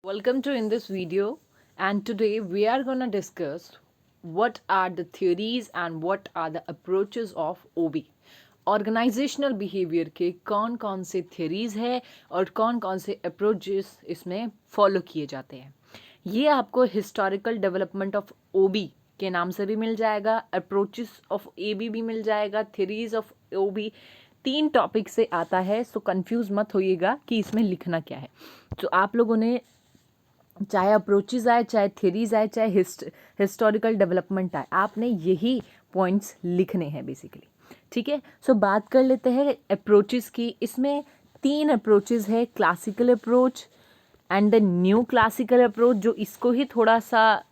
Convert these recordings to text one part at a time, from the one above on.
Welcome to in this video, and today we are going to discuss what are the theories and what are the approaches of OB. Organisational behaviour के कौन कौन से theories है और कौन कौन से approaches इसमें फॉलो किए जाते हैं। ये आपको हिस्टोरिकल डेवलपमेंट ऑफ OB के नाम से भी मिल जाएगा, अप्रोचेस ऑफ AB भी मिल जाएगा, थ्योरीज ऑफ OB। 3 टॉपिक से आता है, सो कंफ्यूज मत होइएगा कि इसमें लिखना क्या है। तो आप लोगों ने चाहे अप्रोचेज आए, चाहे थ्योरीज आए, चाहे हिस्टोरिकल डेवलपमेंट आए, आपने यही पॉइंट्स लिखने हैं बेसिकली। ठीक है, सो बात कर लेते हैं अप्रोचेस की। इसमें 3 अप्रोचेस है, classical approach and the new classical approach, जो इसको ही थोड़ा सा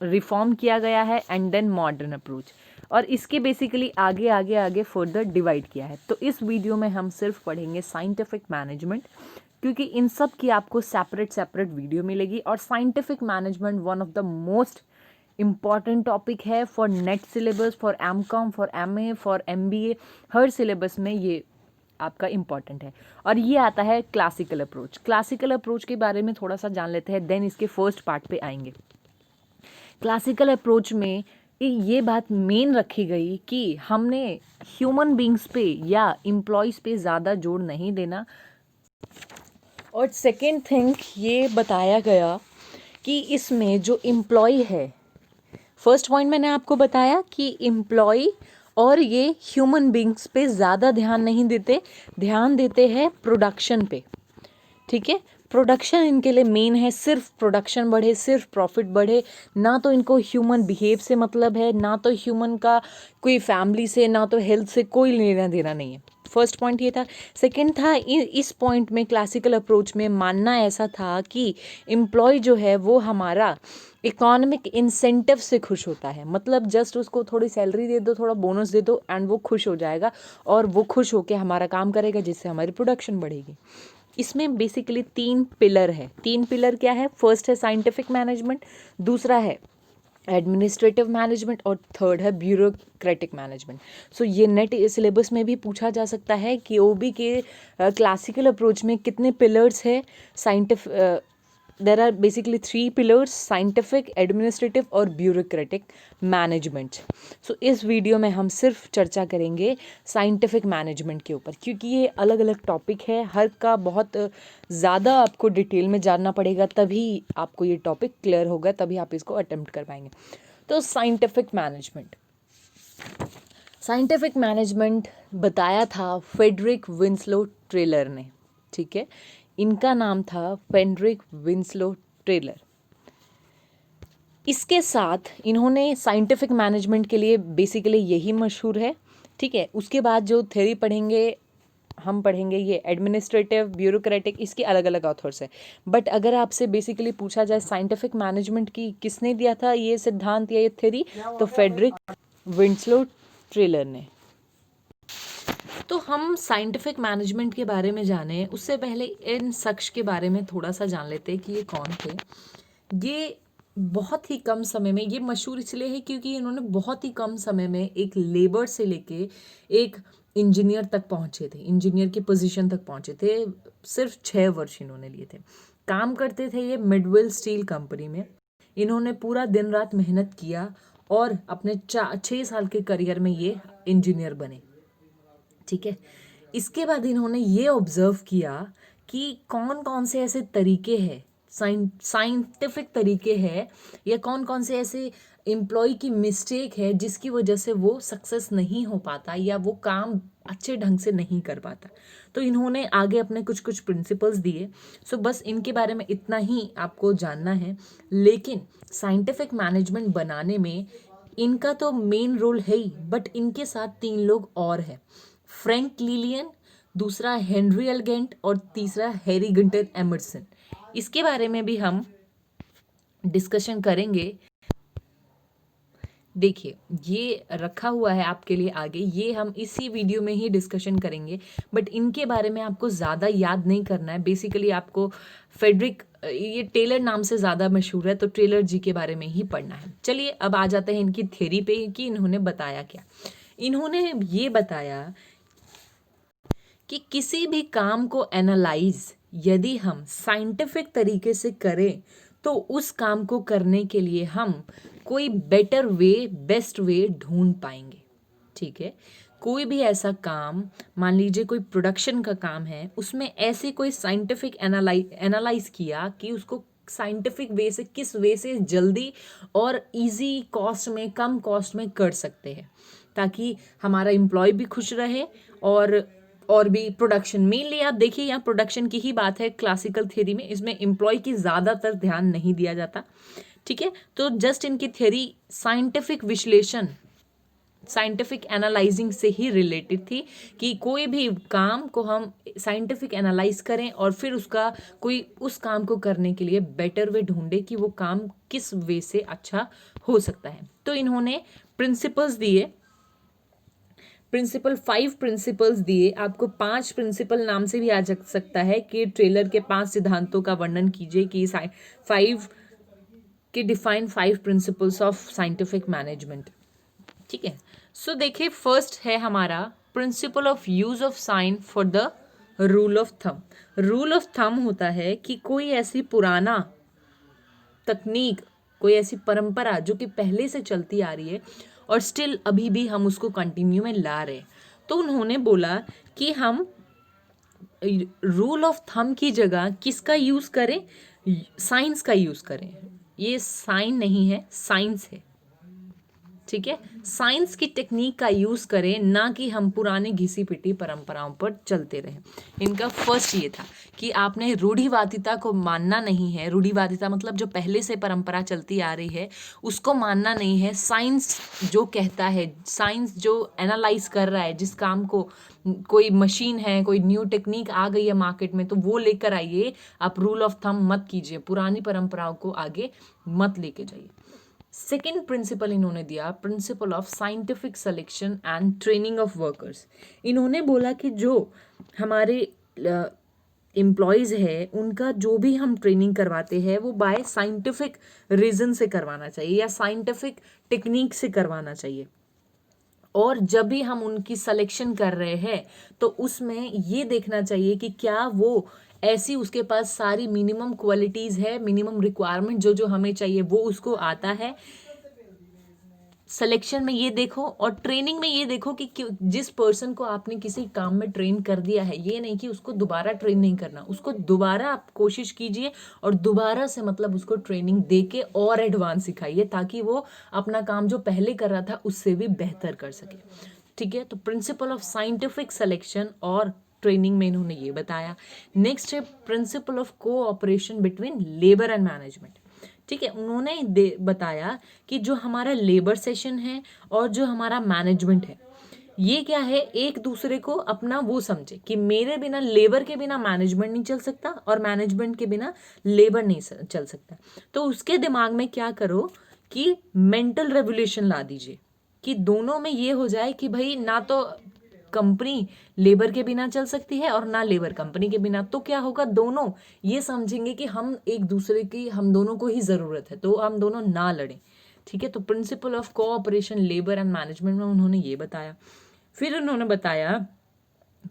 रिफॉर्म किया गया है, एंड देन मॉडर्न अप्रोच। और इसके बेसिकली आगे आगे आगे फर्दर डिवाइड किया है। तो इस वीडियो में हम सिर्फ पढ़ेंगे साइंटिफिक मैनेजमेंट, क्योंकि इन सब की आपको सेपरेट वीडियो मिलेगी। और scientific management one of the most important topic है for NET syllabus, for MCom, for MA, for MBA. हर सिलेबस में ये आपका इम्पॉर्टेंट है। और ये आता है क्लासिकल अप्रोच। क्लासिकल अप्रोच के बारे में थोड़ा सा जान लेते हैं, देन इसके फर्स्ट पार्ट पे आएंगे। क्लासिकल अप्रोच में ये बात मेन रखी गई कि हमने ह्यूमन बींग्स पे या एम्प्लॉयज़ पे ज़्यादा जोर नहीं देना। और सेकेंड थिंग ये बताया गया कि इसमें जो एम्प्लॉय है, फर्स्ट पॉइंट मैंने आपको बताया कि एम्प्लॉय और ये ह्यूमन बींग्स पे ज़्यादा ध्यान नहीं देते, ध्यान देते हैं प्रोडक्शन पे। ठीक है, प्रोडक्शन इनके लिए मेन है, सिर्फ प्रोडक्शन बढ़े, सिर्फ प्रॉफिट बढ़े, ना तो इनको ह्यूमन बिहेव से मतलब है, ना तो ह्यूमन का कोई फैमिली से, ना तो हेल्थ से कोई लेना देना नहीं है। फर्स्ट पॉइंट ये था। सेकंड था, इस पॉइंट में क्लासिकल अप्रोच में मानना ऐसा था कि एम्प्लॉय जो है वो हमारा इकोनॉमिक इंसेंटिव से खुश होता है। मतलब जस्ट उसको थोड़ी सैलरी दे दो, थोड़ा बोनस दे दो, एंड वो खुश हो जाएगा और वो खुश होकर हमारा काम करेगा, जिससे हमारी प्रोडक्शन बढ़ेगी। इसमें बेसिकली 3 पिलर है। 3 पिलर क्या है? फर्स्ट है साइंटिफिक मैनेजमेंट, दूसरा है एडमिनिस्ट्रेटिव मैनेजमेंट, और थर्ड है ब्यूरोक्रेटिक मैनेजमेंट। सो ये नेट सिलेबस में भी पूछा जा सकता है कि ओबी के क्लासिकल अप्रोच में कितने पिलर्स है। Scientific there are basically 3 pillars, scientific, administrative और ब्यूरोक्रेटिक मैनेजमेंट। सो इस वीडियो में हम सिर्फ चर्चा करेंगे साइंटिफिक मैनेजमेंट के ऊपर, क्योंकि ये अलग अलग टॉपिक है, हर का बहुत ज़्यादा आपको डिटेल में जानना पड़ेगा, तभी आपको ये टॉपिक क्लियर होगा, तभी आप इसको अटेम्प्ट कर पाएंगे। तो साइंटिफिक मैनेजमेंट, साइंटिफिक मैनेजमेंट बताया था फ्रेडरिक विंसलो ट्रेलर ने। ठीक है, इनका नाम था फ्रेडरिक विंसलो ट्रेलर। इसके साथ इन्होंने साइंटिफिक मैनेजमेंट के लिए बेसिकली यही मशहूर है। ठीक है, उसके बाद जो थ्योरी पढ़ेंगे हम पढ़ेंगे ये एडमिनिस्ट्रेटिव, ब्यूरोक्रेटिक, इसके अलग अलग ऑथर्स है। बट अगर आपसे बेसिकली पूछा जाए साइंटिफिक मैनेजमेंट की किसने दिया था ये सिद्धांत या ये थ्योरी, तो फ्रेडरिक विंसलो ट्रेलर ने। तो हम साइंटिफिक मैनेजमेंट के बारे में जाने उससे पहले इन शख्स के बारे में थोड़ा सा जान लेते हैं कि ये कौन थे। ये बहुत ही कम समय में, ये मशहूर इसलिए है क्योंकि इन्होंने बहुत ही कम समय में एक लेबर से लेके एक इंजीनियर तक पहुंचे थे, इंजीनियर की पोजीशन तक पहुंचे थे। सिर्फ 6 वर्ष इन्होंने लिए थे। काम करते थे ये मिडवेल स्टील कंपनी में। इन्होंने पूरा दिन रात मेहनत किया और अपने 6 साल के करियर में ये इंजीनियर बने। ठीक है, इसके बाद इन्होंने ये ऑब्जर्व किया कि कौन कौन से ऐसे तरीके हैं, साइंटिफिक तरीके हैं, या कौन कौन से ऐसे एम्प्लॉय की मिस्टेक है जिसकी वजह से वो सक्सेस नहीं हो पाता या वो काम अच्छे ढंग से नहीं कर पाता। तो इन्होंने आगे अपने कुछ कुछ प्रिंसिपल्स दिए। सो बस इनके बारे में इतना ही आपको जानना है। लेकिन साइंटिफिक मैनेजमेंट बनाने में इनका तो मेन रोल है ही, बट इनके साथ 3 लोग और हैं। फ्रैंक लिलियन, दूसरा हेनरी एलगेंट और तीसरा हैरी गंटर एमर्सन। इसके बारे में भी हम डिस्कशन करेंगे। देखिए, ये रखा हुआ है आपके लिए आगे, ये हम इसी वीडियो में ही डिस्कशन करेंगे। बट इनके बारे में आपको ज़्यादा याद नहीं करना है। बेसिकली आपको फ्रेडरिक, ये टेलर नाम से ज़्यादा मशहूर है, तो टेलर जी के बारे में ही पढ़ना है। चलिए अब आ जाते हैं इनकी थ्योरी पे कि इन्होंने बताया क्या। इन्होंने ये बताया कि किसी भी काम को एनालाइज यदि हम साइंटिफिक तरीके से करें तो उस काम को करने के लिए हम कोई बेटर वे, बेस्ट वे ढूंढ पाएंगे। ठीक है, कोई भी ऐसा काम, मान लीजिए कोई प्रोडक्शन का काम है, उसमें ऐसे कोई साइंटिफिक एनालाइज किया कि उसको साइंटिफिक वे से, किस वे से जल्दी और इजी कॉस्ट में, कम कॉस्ट में कर सकते हैं, ताकि हमारा एम्प्लॉय भी खुश रहे और भी प्रोडक्शन, मेनली आप देखिए यहाँ प्रोडक्शन की ही बात है क्लासिकल थियरी में, इसमें एम्प्लॉय की ज़्यादातर ध्यान नहीं दिया जाता। ठीक है, तो जस्ट इनकी थियरी साइंटिफिक विश्लेषण, साइंटिफिक एनालाइजिंग से ही रिलेटेड थी कि कोई भी काम को हम साइंटिफिक एनालाइज करें और फिर उसका कोई उस काम को करने के लिए बेटर वे ढूंढे कि वो काम किस वे से अच्छा हो सकता है। तो इन्होंने प्रिंसिपल्स दिए, 5 प्रिंसिपल्स दिए। आपको 5 प्रिंसिपल नाम से भी आ सकता है कि टेलर के 5 सिद्धांतों का वर्णन कीजिए कि 5 के define 5 principles of scientific management. ठीक है, सो देखिए फर्स्ट है हमारा principle of use of sine for the rule of thumb. Rule of thumb होता है कि कोई ऐसी पुराना तकनीक, कोई ऐसी परंपरा जो कि पहले से चलती आ रही है और स्टिल अभी भी हम उसको कंटिन्यू में ला रहे हैं, तो उन्होंने बोला कि हम रूल ऑफ थंब की जगह किसका यूज करें, साइंस का यूज करें। ये साइन नहीं है, साइंस है। ठीक है, साइंस की टेक्निक का यूज करें, ना कि हम पुराने घिसी पिटी परंपराओं पर चलते रहें। इनका फर्स्ट ये था कि आपने रूढ़िवादिता को मानना नहीं है। रूढ़िवादिता मतलब जो पहले से परंपरा चलती आ रही है उसको मानना नहीं है। साइंस जो कहता है, साइंस जो एनालाइज कर रहा है, जिस काम को, कोई मशीन है, कोई न्यू टेक्निक आ गई है मार्केट में, तो वो लेकर आइए। आप रूल ऑफ थंब मत कीजिए, पुरानी परंपराओं को आगे मत लेके जाइए। सेकेंड प्रिंसिपल इन्होंने दिया, principle of scientific selection and training of workers. इन्होंने बोला कि जो हमारे एम्प्लॉयज़ है उनका जो भी हम ट्रेनिंग करवाते हैं वो बाय साइंटिफिक रीज़न से करवाना चाहिए या साइंटिफिक टेक्निक से करवाना चाहिए। और जब भी हम उनकी सिलेक्शन कर रहे हैं तो उसमें ये देखना चाहिए कि क्या वो ऐसी, उसके पास सारी मिनिमम क्वालिटीज़ है, मिनिमम रिक्वायरमेंट जो जो हमें चाहिए वो उसको आता है। सिलेक्शन में ये देखो और ट्रेनिंग में ये देखो कि जिस पर्सन को आपने किसी काम में ट्रेन कर दिया है, ये नहीं कि उसको दोबारा ट्रेन नहीं करना, उसको दोबारा आप कोशिश कीजिए और दोबारा से मतलब उसको ट्रेनिंग दे के और एडवांस सिखाइए, ताकि वो अपना काम जो पहले कर रहा था उससे भी बेहतर कर सके। ठीक है, तो प्रिंसिपल ऑफ साइंटिफिक सिलेक्शन और ट्रेनिंग में इन्होंने ये बताया। नेक्स्ट है principle of cooperation between labour and management. ठीक है, उन्होंने बताया कि जो हमारा लेबर सेशन है और जो हमारा मैनेजमेंट है, ये क्या है, एक दूसरे को अपना वो समझे कि मेरे बिना, लेबर के बिना मैनेजमेंट नहीं चल सकता और मैनेजमेंट के बिना लेबर नहीं चल सकता। तो उसके दिमाग में क्या करो कि मेंटल रेवोल्यूशन ला दीजिए कि दोनों में ये हो जाए कि भाई ना तो कंपनी लेबर के बिना चल सकती है और ना लेबर कंपनी के बिना। तो क्या होगा, दोनों ये समझेंगे कि हम एक दूसरे की, हम दोनों को ही ज़रूरत है, तो हम दोनों ना लड़ें। ठीक है, तो principle of cooperation labour and management में उन्होंने ये बताया। फिर उन्होंने बताया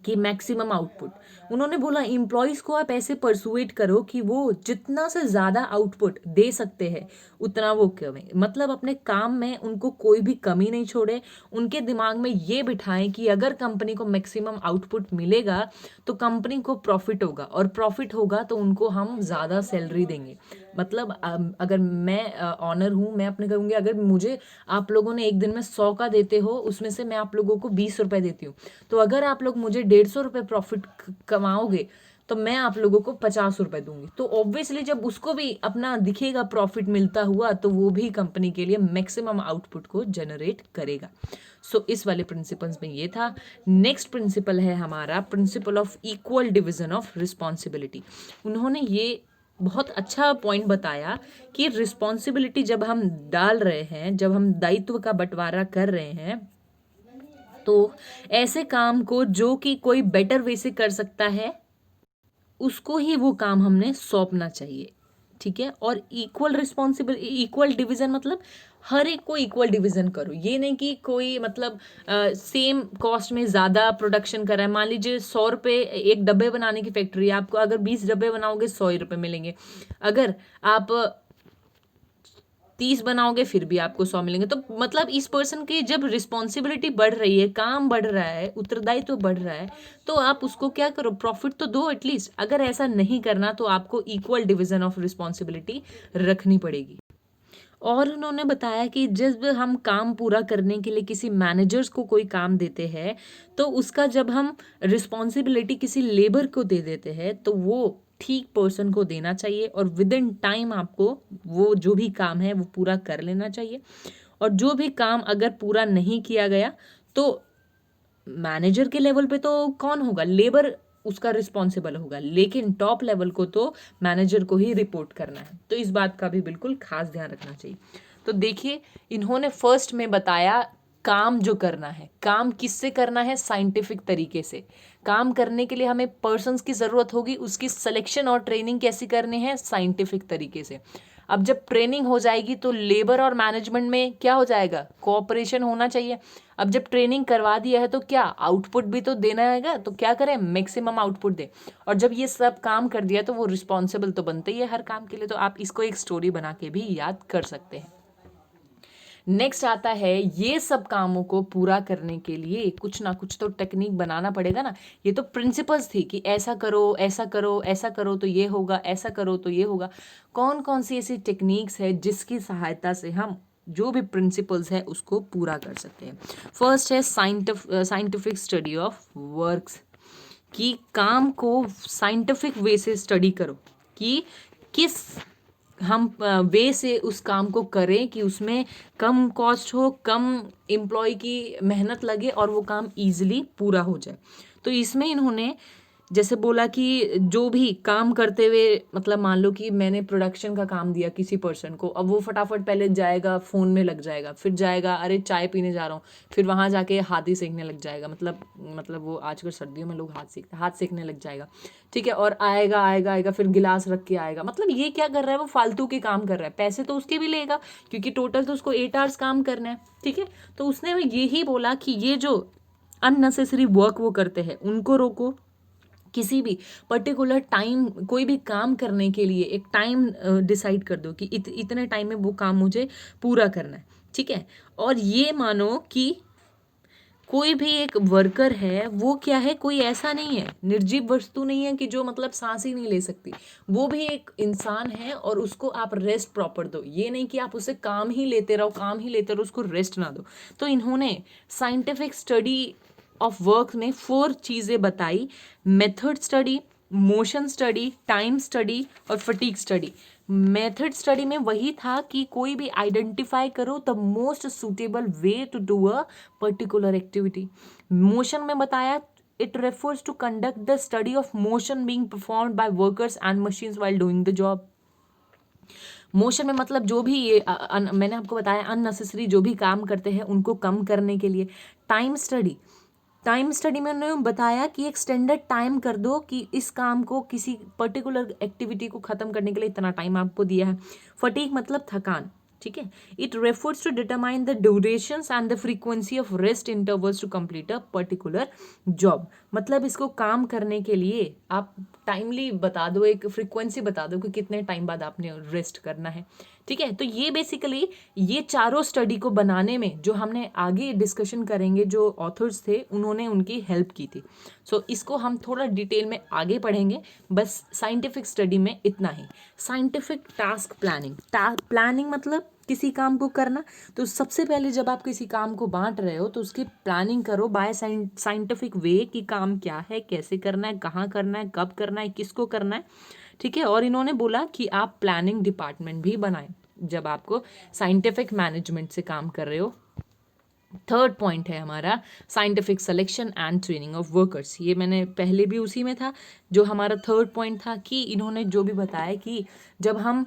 कि मैक्सिमम आउटपुट, उन्होंने बोला एम्प्लॉयज़ को आप ऐसे परसुएट करो कि वो जितना से ज़्यादा आउटपुट दे सकते हैं उतना वो करें, मतलब अपने काम में उनको कोई भी कमी नहीं छोड़े। उनके दिमाग में ये बिठाएं कि अगर कंपनी को मैक्सिमम आउटपुट मिलेगा तो कंपनी को प्रॉफिट होगा, और प्रॉफिट होगा तो उनको हम ज़्यादा सैलरी देंगे। मतलब अगर मैं ऑनर हूँ, मैं अपने कहूँगी अगर मुझे आप लोगों ने एक दिन में 100 का देते हो, उसमें से मैं आप लोगों को 20 रुपए देती हूँ, तो अगर आप लोग मुझे 150 रुपये प्रॉफिट कमाओगे तो मैं आप लोगों को 50 रुपए दूंगी। तो ऑब्वियसली जब उसको भी अपना दिखेगा प्रॉफिट मिलता हुआ, तो वो भी कंपनी के लिए मैक्सिमम आउटपुट को जनरेट करेगा। सो इस वाले प्रिंसिपल्स में ये था। नेक्स्ट प्रिंसिपल है हमारा principle of equal division of responsibility. उन्होंने ये बहुत अच्छा पॉइंट बताया कि रिस्पॉन्सिबिलिटी जब हम डाल रहे हैं, जब हम दायित्व का बंटवारा कर रहे हैं, तो ऐसे काम को जो कि कोई बेटर वे से कर सकता है उसको ही वो काम हमने सौंपना चाहिए। ठीक है। और इक्वल डिवीजन मतलब हर एक को इक्वल डिवीजन करो। ये नहीं कि कोई मतलब सेम कॉस्ट में ज़्यादा प्रोडक्शन कर रहा है। मान लीजिए 100 रुपये एक डब्बे बनाने की फैक्ट्री है, आपको अगर 20 डब्बे बनाओगे 100 रुपये मिलेंगे। अगर आप 30 बनाओगे फिर भी आपको 100 मिलेंगे। तो मतलब इस पर्सन की जब रिस्पॉन्सिबिलिटी बढ़ रही है, काम बढ़ रहा है, उत्तरदायित्व तो बढ़ रहा है, तो आप उसको क्या करो, प्रॉफिट तो दो एटलीस्ट। अगर ऐसा नहीं करना तो आपको इक्वल डिवीजन ऑफ रिस्पॉन्सिबिलिटी रखनी पड़ेगी। और उन्होंने बताया कि जब हम काम पूरा करने के लिए किसी मैनेजर्स को कोई काम देते हैं, तो उसका जब हम रिस्पॉन्सिबिलिटी किसी लेबर को दे देते हैं तो वो ठीक पर्सन को देना चाहिए और विद इन टाइम आपको वो जो भी काम है वो पूरा कर लेना चाहिए। और जो भी काम अगर पूरा नहीं किया गया तो मैनेजर के लेवल पे तो कौन होगा, लेबर उसका रिस्पॉन्सिबल होगा, लेकिन टॉप लेवल को तो मैनेजर को ही रिपोर्ट करना है। तो इस बात का भी बिल्कुल खास ध्यान रखना चाहिए। तो देखिए, इन्होंने फर्स्ट में बताया काम जो करना है, काम किससे करना है, साइंटिफिक तरीके से। काम करने के लिए हमें पर्सन्स की ज़रूरत होगी, उसकी सिलेक्शन और ट्रेनिंग कैसी करनी है, साइंटिफिक तरीके से। अब जब ट्रेनिंग हो जाएगी तो लेबर और मैनेजमेंट में क्या हो जाएगा, कोऑपरेशन होना चाहिए। अब जब ट्रेनिंग करवा दिया है तो क्या आउटपुट भी तो देना है, तो क्या करें, मैक्सिमम आउटपुट दे। और जब ये सब काम कर दिया तो वो रिस्पॉन्सिबल तो बनते ही है हर काम के लिए। तो आप इसको एक स्टोरी बना के भी याद कर सकते हैं। नेक्स्ट आता है, ये सब कामों को पूरा करने के लिए कुछ ना कुछ तो टेक्निक बनाना पड़ेगा ना। ये तो प्रिंसिपल्स थी कि ऐसा करो, ऐसा करो, ऐसा करो तो ये होगा, ऐसा करो तो ये होगा। कौन कौन सी ऐसी टेक्निक्स है जिसकी सहायता से हम जो भी प्रिंसिपल्स है उसको पूरा कर सकते हैं। फर्स्ट है साइंटिफिक स्टडी ऑफ वर्क्स, कि काम को साइंटिफिक वे से स्टडी करो कि किस हम वे से उस काम को करें कि उसमें कम कॉस्ट हो, कम एम्प्लॉय की मेहनत लगे और वो काम इजीली पूरा हो जाए। तो इसमें इन्होंने जैसे बोला कि जो भी काम करते हुए, मतलब मान लो कि मैंने प्रोडक्शन का काम दिया किसी पर्सन को, अब वो फटाफट पहले जाएगा फ़ोन में लग जाएगा, फिर जाएगा अरे चाय पीने जा रहा हूँ, फिर वहाँ जाके हाथ ही सेकने लग जाएगा, मतलब वो आजकल सर्दियों में लोग हाथ सेकने लग जाएगा, ठीक है। और आएगा फिर गिलास रख के आएगा। मतलब ये क्या कर रहा है, वो फालतू के काम कर रहा है, पैसे तो उसके भी लेगा क्योंकि टोटल तो उसको 8 आवर्स काम करना है, ठीक है। तो उसने यही बोला कि ये जो अननेसेसरी वर्क वो करते हैं उनको रोको। किसी भी पर्टिकुलर टाइम, कोई भी काम करने के लिए एक टाइम डिसाइड कर दो कि इतने टाइम में वो काम मुझे पूरा करना है, ठीक है। और ये मानो कि कोई भी एक वर्कर है वो क्या है, कोई ऐसा नहीं है, निर्जीव वस्तु नहीं है कि जो मतलब सांस ही नहीं ले सकती। वो भी एक इंसान है और उसको आप रेस्ट प्रॉपर दो। ये नहीं कि आप उसे काम ही लेते रहो, उसको रेस्ट ना दो। तो इन्होंने साइंटिफिक स्टडी ऑफ वर्क में 4 चीज़ें बताई: method study, motion study, time study और फटीग स्टडी। मेथड स्टडी में वही था कि कोई भी आइडेंटिफाई करो the most suitable way to do a particular activity. Motion में बताया it refers to conduct the study of motion being performed by workers and machines while doing the job. Motion में मतलब जो भी ये मैंने आपको बताया अननेसेसरी जो भी काम करते हैं उनको कम करने के लिए। टाइम स्टडी में उन्होंने बताया कि एक स्टैंडर्ड टाइम कर दो कि इस काम को, किसी पर्टिकुलर एक्टिविटी को ख़त्म करने के लिए इतना टाइम आपको दिया है। फटीग मतलब थकान, ठीक है। It refers to determine the durations and the frequency of rest intervals to complete a particular job. मतलब इसको काम करने के लिए आप टाइमली बता दो, एक फ्रीक्वेंसी बता दो कि कितने टाइम बाद आपने रेस्ट करना है, ठीक है। तो ये बेसिकली ये चारों स्टडी को बनाने में जो हमने आगे डिस्कशन करेंगे, जो ऑथर्स थे उन्होंने उनकी हेल्प की थी। सो इसको हम थोड़ा डिटेल में आगे पढ़ेंगे, बस साइंटिफिक स्टडी में इतना ही। साइंटिफिक टास्क प्लानिंग मतलब किसी काम को करना। तो सबसे पहले जब आप किसी काम को बांट रहे हो तो उसकी प्लानिंग करो बाय साइंटिफिक वे कि काम क्या है, कैसे करना है, कहाँ करना है, कब करना है, किसको करना है, ठीक है। और इन्होंने बोला कि आप प्लानिंग डिपार्टमेंट भी बनाएं जब आपको साइंटिफिक मैनेजमेंट से काम कर रहे हो। थर्ड पॉइंट है हमारा scientific selection and training of workers. ये मैंने पहले भी उसी में था, जो हमारा थर्ड पॉइंट था कि इन्होंने जो भी बताया कि जब हम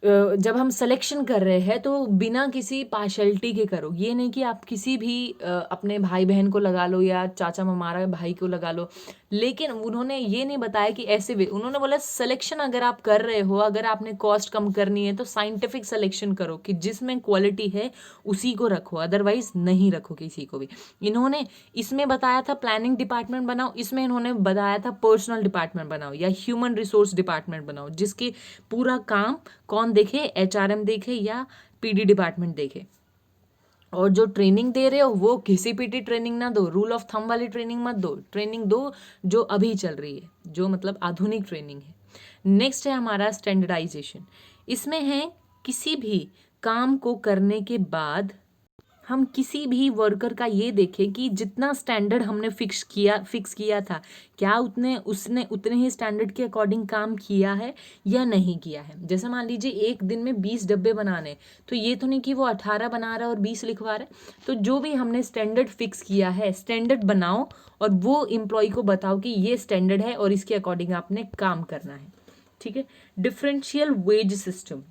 जब हम सिलेक्शन कर रहे हैं तो बिना किसी पार्शलिटी के करो। ये नहीं कि आप किसी भी अपने भाई बहन को लगा लो या चाचा ममारा भाई को लगा लो, लेकिन उन्होंने ये नहीं बताया कि ऐसे भी, उन्होंने बोला सिलेक्शन अगर आप कर रहे हो, अगर आपने कॉस्ट कम करनी है तो साइंटिफिक सिलेक्शन करो कि जिसमें क्वालिटी है उसी को रखो, अदरवाइज नहीं रखो किसी को भी। इन्होंने इसमें बताया था प्लानिंग डिपार्टमेंट बनाओ, इसमें इन्होंने बताया था पर्सनल डिपार्टमेंट बनाओ या ह्यूमन रिसोर्स डिपार्टमेंट बनाओ, जिसके पूरा काम कौन देखे, एचआरएम देखे या पीडी डिपार्टमेंट देखे। और जो ट्रेनिंग दे रहे हो वो घिसी पीटी ट्रेनिंग ना दो, रूल ऑफ थंब वाली ट्रेनिंग मत दो, ट्रेनिंग दो जो अभी चल रही है, जो मतलब आधुनिक ट्रेनिंग है। नेक्स्ट है हमारा स्टैंडर्डाइजेशन। इसमें है किसी भी काम को करने के बाद हम किसी भी वर्कर का ये देखें कि जितना स्टैंडर्ड हमने फिक्स किया था, क्या उसने उतने ही स्टैंडर्ड के अकॉर्डिंग काम किया है या नहीं किया है। जैसे मान लीजिए एक दिन में 20 डब्बे बनाने, तो ये तो नहीं कि वो 18 बना रहा है और 20 लिखवा रहा है। तो जो भी हमने स्टैंडर्ड फिक्स किया है, स्टैंडर्ड बनाओ और वो एम्प्लॉय को बताओ कि ये स्टैंडर्ड है और इसके अकॉर्डिंग आपने काम करना है। ठीक है। डिफरेंशियल वेज सिस्टम,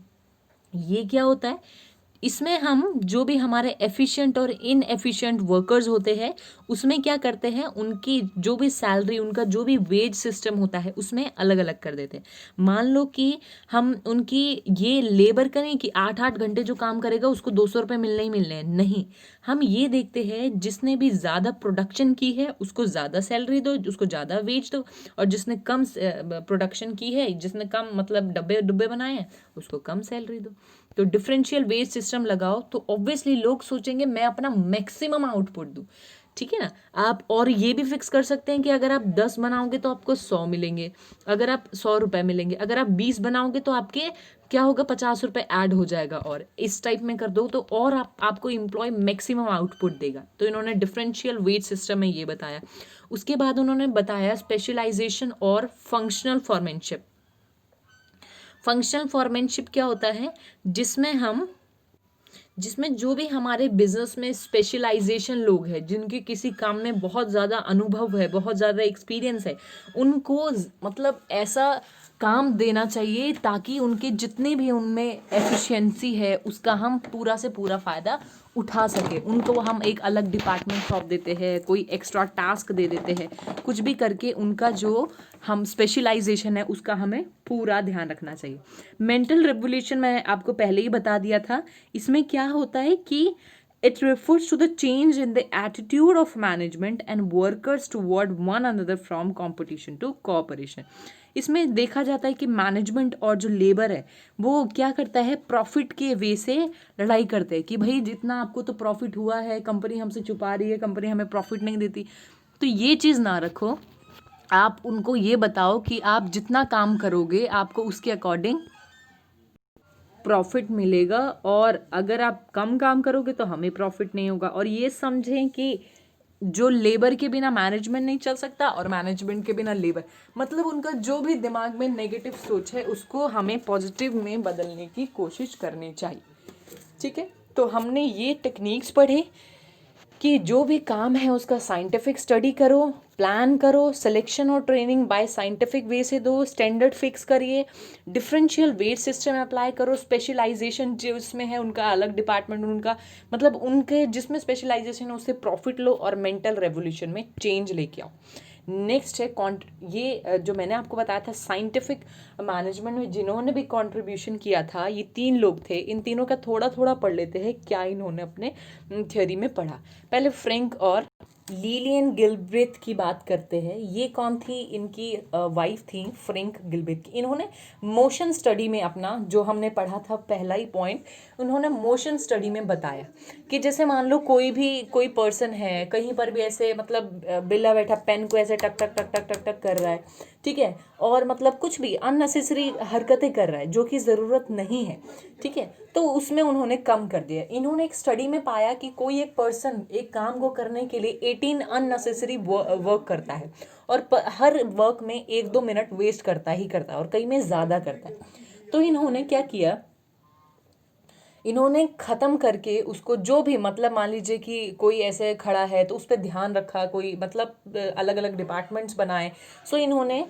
ये क्या होता है? इसमें हम जो भी हमारे एफिशिएंट और इनएफिशिएंट वर्कर्स होते हैं उसमें क्या करते हैं, उनकी जो भी सैलरी, उनका जो भी वेज सिस्टम होता है उसमें अलग अलग कर देते हैं। मान लो कि हम उनकी ये लेबर करें कि 8-8 घंटे जो काम करेगा उसको 200 रुपये मिलने ही मिलने हैं, नहीं। हम ये देखते हैं जिसने भी ज़्यादा प्रोडक्शन की है उसको ज़्यादा सैलरी दो, उसको ज़्यादा वेज दो, और जिसने कम प्रोडक्शन की है, जिसने कम मतलब डब्बे डब्बे बनाए हैं, उसको कम सैलरी दो। तो डिफरेंशियल वेज सिस्टम लगाओ तो ऑब्वियसली लोग सोचेंगे मैं अपना मैक्सिमम आउटपुट दूं। ठीक है ना। आप और ये भी फिक्स कर सकते हैं कि अगर आप 10 बनाओगे तो आपको 100 मिलेंगे, अगर आप 100 रुपये मिलेंगे, अगर आप 20 बनाओगे तो आपके क्या होगा, 50 रुपये ऐड हो जाएगा। और इस टाइप में कर दो तो और आपको एम्प्लॉय मैक्सिमम आउटपुट देगा। तो इन्होंने डिफरेंशियल वेज सिस्टम में ये बताया। उसके बाद उन्होंने बताया स्पेशलाइजेशन और फंक्शनल फॉरमैनशिप। फंक्शनल फॉरमैनशिप क्या होता है, जिसमें जो भी हमारे बिजनेस में स्पेशलाइजेशन लोग हैं, जिनके किसी काम में बहुत ज़्यादा अनुभव है, बहुत ज़्यादा एक्सपीरियंस है, उनको मतलब ऐसा काम देना चाहिए ताकि उनके जितने भी उनमें एफिशिएंसी है उसका हम पूरा से पूरा फ़ायदा उठा सके। उनको हम एक अलग डिपार्टमेंट सौंप देते हैं, कोई एक्स्ट्रा टास्क दे देते हैं, कुछ भी करके उनका जो हम स्पेशलाइजेशन है उसका हमें पूरा ध्यान रखना चाहिए। मेंटल रेवोल्यूशन मैं आपको पहले ही बता दिया था। इसमें क्या होता है कि it refers to the change in the attitude of management and workers toward one another from competition to cooperation। इसमें देखा जाता है कि मैनेजमेंट और जो लेबर है वो क्या करता है, प्रॉफिट के वे से लड़ाई करते हैं कि भाई जितना आपको तो प्रॉफिट हुआ है, कंपनी हमसे छुपा रही है, कंपनी हमें प्रॉफिट नहीं देती। तो ये चीज़ ना रखो, आप उनको ये बताओ कि आप जितना काम करोगे आपको उसके अकॉर्डिंग प्रॉफिट मिलेगा, और अगर आप कम काम करोगे तो हमें प्रॉफिट नहीं होगा। और ये समझें कि जो लेबर के बिना मैनेजमेंट नहीं चल सकता और मैनेजमेंट के बिना लेबर, मतलब उनका जो भी दिमाग में नेगेटिव सोच है उसको हमें पॉजिटिव में बदलने की कोशिश करनी चाहिए। ठीक है। तो हमने ये टेक्निक्स पढ़े कि जो भी काम है उसका साइंटिफिक स्टडी करो, प्लान करो, सिलेक्शन और ट्रेनिंग बाय साइंटिफिक वे से दो, स्टैंडर्ड फिक्स करिए, डिफरेंशियल वेज सिस्टम अप्लाई करो, स्पेशलाइजेशन जो उसमें है उनका अलग डिपार्टमेंट, उनका मतलब उनके जिसमें स्पेशलाइजेशन है उससे प्रॉफिट लो और मेंटल रेवोल्यूशन में चेंज लेके आओ। नेक्स्ट है ये जो मैंने आपको बताया था साइंटिफिक मैनेजमेंट में जिन्होंने भी कंट्रीब्यूशन किया था, ये 3 लोग थे। इन तीनों का थोड़ा थोड़ा पढ़ लेते हैं क्या इन्होंने अपने थ्योरी में पढ़ा। पहले फ्रैंक और लिलियन गिलब्रेथ की बात करते हैं। ये कौन थी, इनकी वाइफ थी फ्रैंक गिलब्रेथ की। इन्होंने मोशन स्टडी में अपना जो हमने पढ़ा था पहला ही पॉइंट, उन्होंने मोशन स्टडी में बताया कि जैसे मान लो कोई पर्सन है कहीं पर भी ऐसे मतलब बिल्ला बैठा पेन को ऐसे टक टक टक टक टक टक कर रहा है, ठीक है, और मतलब कुछ भी अननेसेसरी हरकतें कर रहा है जो कि ज़रूरत नहीं है, ठीक है, तो उसमें उन्होंने कम कर दिया। इन्होंने एक स्टडी में पाया कि कोई एक पर्सन एक काम को करने के लिए 18 अननेसेसरी वर्क करता है और हर वर्क में 1-2 मिनट वेस्ट करता ही करता है और कई में ज़्यादा करता है। तो इन्होंने क्या किया, इन्होंने ख़त्म करके उसको जो भी मतलब मान लीजिए कि कोई ऐसे खड़ा है तो उस पर ध्यान रखा, कोई मतलब अलग अलग डिपार्टमेंट्स बनाए। सो इन्होंने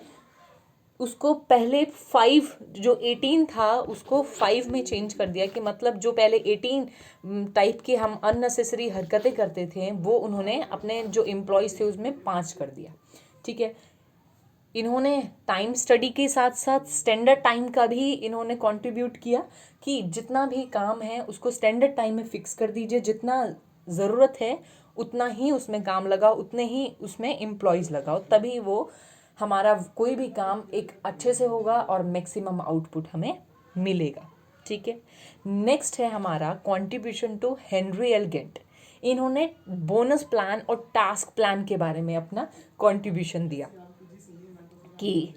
उसको पहले 5 जो 18 था उसको 5 में चेंज कर दिया, कि मतलब जो पहले 18 टाइप की हम अननेसेसरी हरकतें करते थे वो उन्होंने अपने जो एम्प्लॉयज़ थे उसमें 5 कर दिया। ठीक है, इन्होंने टाइम स्टडी के साथ साथ स्टैंडर्ड टाइम का भी इन्होंने कंट्रीब्यूट किया, कि जितना भी काम है उसको स्टैंडर्ड टाइम में फिक्स कर दीजिए, जितना ज़रूरत है उतना ही उसमें काम लगाओ, उतने ही उसमें एम्प्लॉयज़ लगाओ, तभी वो हमारा कोई भी काम एक अच्छे से होगा और मैक्सिमम आउटपुट हमें मिलेगा। ठीक है, नेक्स्ट है हमारा contribution to Henry L Gantt. इन्होंने बोनस प्लान और टास्क प्लान के बारे में अपना कंट्रीब्यूशन दिया, कि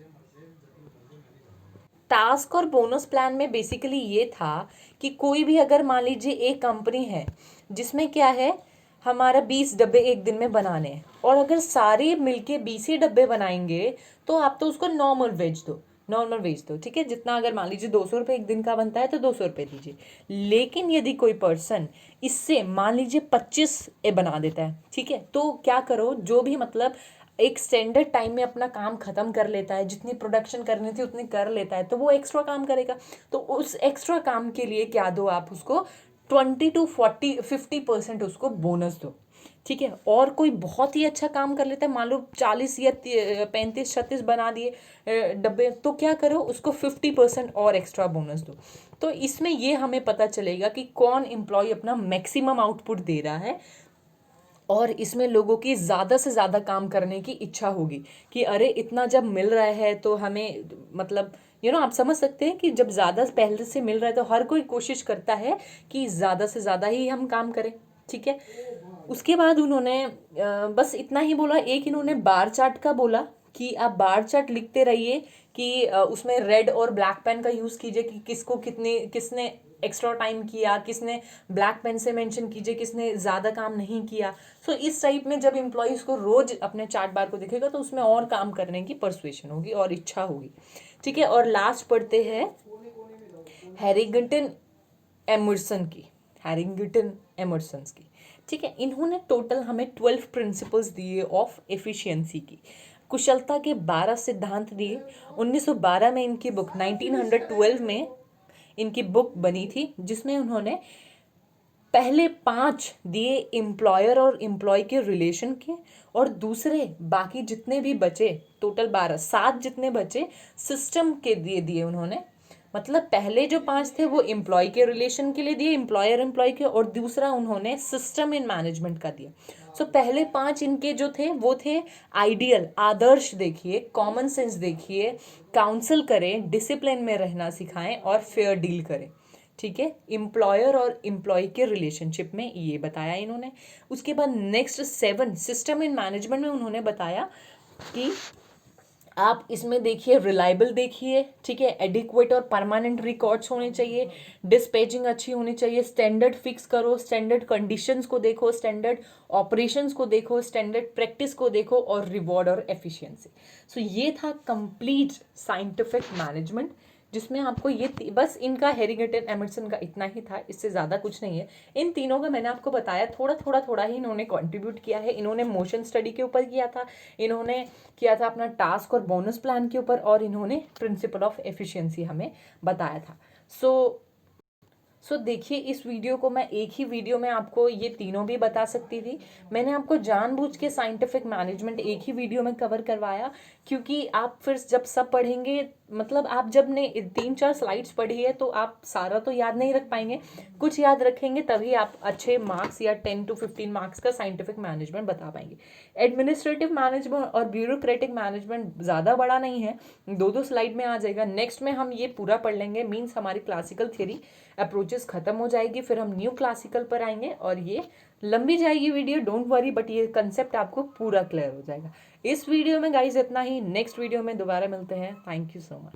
टास्क और बोनस प्लान में बेसिकली ये था कि कोई भी अगर मान लीजिए एक कंपनी है जिसमें क्या है, हमारा 20 डब्बे एक दिन में बनाने हैं, और अगर सारे मिलके 20 ही डब्बे बनाएंगे तो आप तो उसको नॉर्मल वेज दो। ठीक है, जितना अगर मान लीजिए 200 रुपये एक दिन का बनता है तो 200 रुपये दीजिए। लेकिन यदि कोई पर्सन इससे मान लीजिए 25 बना देता है, ठीक है, तो क्या करो, जो भी मतलब एक स्टैंडर्ड टाइम में अपना काम खत्म कर लेता है, जितनी प्रोडक्शन करनी थी उतनी कर लेता है, तो वो एक्स्ट्रा काम करेगा। तो उस एक्स्ट्रा काम के लिए क्या दो, आप उसको 20 to 50% उसको बोनस दो। ठीक है, और कोई बहुत ही अच्छा काम कर लेता है, मान लो 40 या 35-36 बना दिए डब्बे, तो क्या करो, उसको 50% और एक्स्ट्रा बोनस दो। तो इसमें ये हमें पता चलेगा कि कौन एम्प्लॉय अपना मैक्सिमम आउटपुट दे रहा है, और इसमें लोगों की ज़्यादा से ज़्यादा काम करने की इच्छा होगी, कि अरे इतना जब मिल रहा है तो हमें मतलब आप समझ सकते हैं कि जब ज़्यादा पहले से मिल रहा है तो हर कोई कोशिश करता है कि ज़्यादा से ज़्यादा ही हम काम करें। ठीक है, उसके बाद उन्होंने बस इतना ही बोला, एक इन्होंने बार चार्ट का बोला कि आप बार चार्ट लिखते रहिए, कि उसमें रेड और ब्लैक पेन का यूज़ कीजिए, कि किसने एक्स्ट्रा टाइम किया, किसने ब्लैक पेन से मेंशन कीजिए किसने ज़्यादा काम नहीं किया। सो इस टाइप में जब एम्प्लॉयज़ को रोज़ अपने चार्ट बार को दिखेगा तो उसमें और काम करने की परसुएशन होगी और इच्छा होगी। ठीक है, और लास्ट पढ़ते हैं हैरिंगटन एमर्सन की। ठीक है, इन्होंने टोटल हमें 12 प्रिंसिपल्स दिए ऑफ एफिशिएंसी की, कुशलता के 12 सिद्धांत दिए। 1912 में इनकी बुक 1912 में इनकी बुक बनी थी, जिसमें उन्होंने पहले 5 दिए एम्प्लॉयर और एम्प्लॉय के रिलेशन के, और दूसरे बाकी जितने भी बचे टोटल 7 जितने बचे सिस्टम के दिए उन्होंने। मतलब पहले जो 5 थे वो एम्प्लॉय के रिलेशन के लिए दिए, एम्प्लॉयर एम्प्लॉय के, और दूसरा उन्होंने सिस्टम इन मैनेजमेंट का दिया। सो पहले 5 इनके जो थे वो थे आइडियल, आदर्श देखिए, कॉमन सेंस देखिए, काउंसल करें, डिसिप्लिन में रहना सिखाएं और फेयर डील करें। ठीक है, एम्प्लॉयर और एम्प्लॉय के रिलेशनशिप में ये बताया इन्होंने। उसके बाद नेक्स्ट 7 सिस्टम इन मैनेजमेंट में उन्होंने बताया कि आप इसमें देखिए रिलायबल देखिए, ठीक है, एडिक्वेट और परमानेंट रिकॉर्ड्स होने चाहिए, डिस्पैचिंग अच्छी होनी चाहिए, स्टैंडर्ड फिक्स करो, स्टैंडर्ड कंडीशंस को देखो, स्टैंडर्ड ऑपरेशंस को देखो, स्टैंडर्ड प्रैक्टिस को देखो, और रिवॉर्ड और एफिशिएंसी। सो ये था कंप्लीट साइंटिफिक मैनेजमेंट, जिसमें आपको ये बस इनका हैरिंगटन एमर्सन का इतना ही था, इससे ज़्यादा कुछ नहीं है। इन तीनों का मैंने आपको बताया, थोड़ा ही इन्होंने कंट्रीब्यूट किया है। इन्होंने मोशन स्टडी के ऊपर किया था, इन्होंने किया था अपना टास्क और बोनस प्लान के ऊपर, और इन्होंने प्रिंसिपल ऑफ एफिशिएंसी हमें बताया था। सो देखिए, इस वीडियो को मैं एक ही वीडियो में आपको ये तीनों भी बता सकती थी। मैंने आपको जानबूझ के साइंटिफिक मैनेजमेंट एक ही वीडियो में कवर करवाया, क्योंकि आप फिर जब सब पढ़ेंगे, मतलब आप जब ने 3-4 स्लाइड्स पढ़ी है तो आप सारा तो याद नहीं रख पाएंगे, कुछ याद रखेंगे तभी आप अच्छे मार्क्स या 10 to 15 मार्क्स का साइंटिफिक मैनेजमेंट बता पाएंगे। एडमिनिस्ट्रेटिव मैनेजमेंट और ब्यूरोक्रेटिक मैनेजमेंट ज़्यादा बड़ा नहीं है, 2-2 स्लाइड में आ जाएगा। नेक्स्ट में हम ये पूरा पढ़ लेंगे, मीन्स हमारी क्लासिकल थियरी अप्रोचेस खत्म हो जाएगी, फिर हम न्यू क्लासिकल पर आएंगे, और ये लंबी जाएगी वीडियो, डोंट वरी, बट ये कंसेप्ट आपको पूरा क्लियर हो जाएगा। इस वीडियो में गाइज इतना ही, नेक्स्ट वीडियो में दोबारा मिलते हैं। Thank you so much.